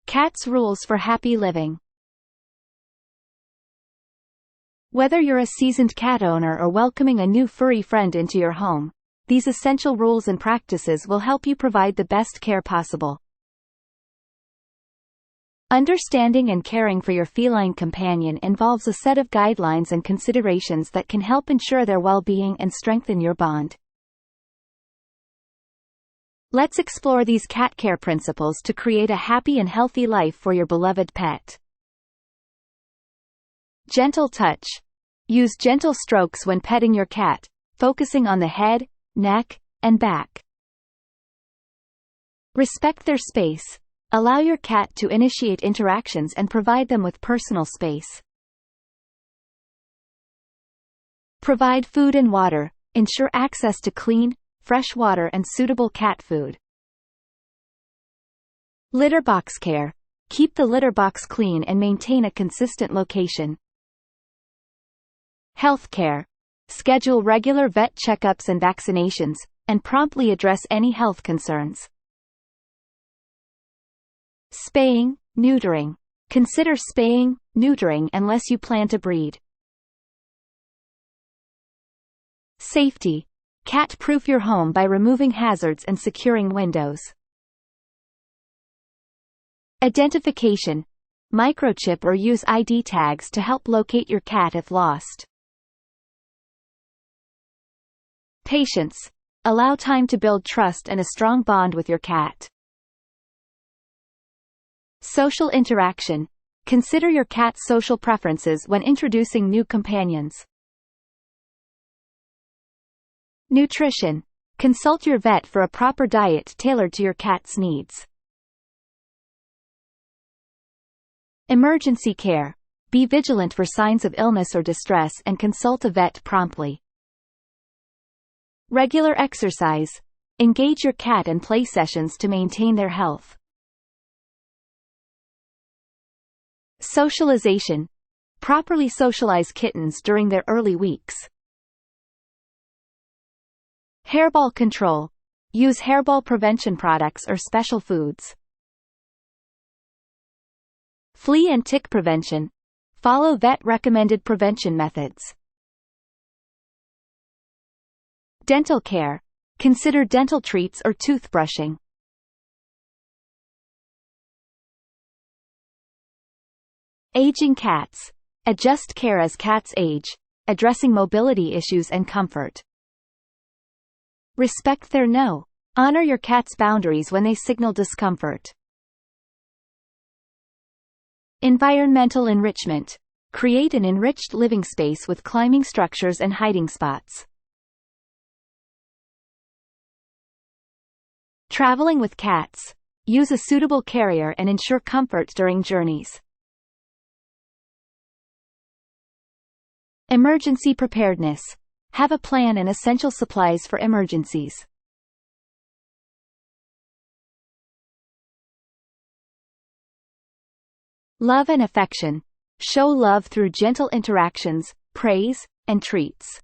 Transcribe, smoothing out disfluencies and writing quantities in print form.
Cats' rules for happy living. Whether you're a seasoned cat owner or welcoming a new furry friend into your home, these essential rules and practices will help you provide the best care possible. Understanding and caring for your feline companion involves a set of guidelines and considerations that can help ensure their well-being and strengthen your bond. Let's explore these cat care principles to create a happy and healthy life for your beloved pet. Gentle touch. Use gentle strokes when petting your cat, focusing on the head, neck, and back. Respect their space. Allow your cat to initiate interactions and provide them with personal space. Provide food and water. Ensure access to clean, fresh water and suitable cat food. Litter box care. Keep the litter box clean and maintain a consistent location. Health care. Schedule regular vet checkups and vaccinations, and promptly address any health concerns. Spaying, neutering. Consider spaying, neutering unless you plan to breed. Safety. Cat-proof your home by removing hazards and securing windows. Identification. Microchip or use ID tags to help locate your cat if lost. Patience. Allow time to build trust and a strong bond with your cat. Social interaction. Consider your cat's social preferences when introducing new companions. Nutrition. Consult your vet for a proper diet tailored to your cat's needs. Emergency care. Be vigilant for signs of illness or distress and consult a vet promptly. Regular exercise. Engage your cat in play sessions to maintain their health. Socialization. Properly socialize kittens during their early weeks. Hairball control. Use hairball prevention products or special foods. Flea and tick prevention. Follow vet-recommended prevention methods. Dental care. Consider dental treats or toothbrushing. Aging cats. Adjust care as cats age, addressing mobility issues and comfort. Respect their no. Honor your cat's boundaries when they signal discomfort. Environmental enrichment. Create an enriched living space with climbing structures and hiding spots. Traveling with cats. Use a suitable carrier and ensure comfort during journeys. Emergency preparedness. Have a plan and essential supplies for emergencies. Love and affection. Show love through gentle interactions, praise, and treats.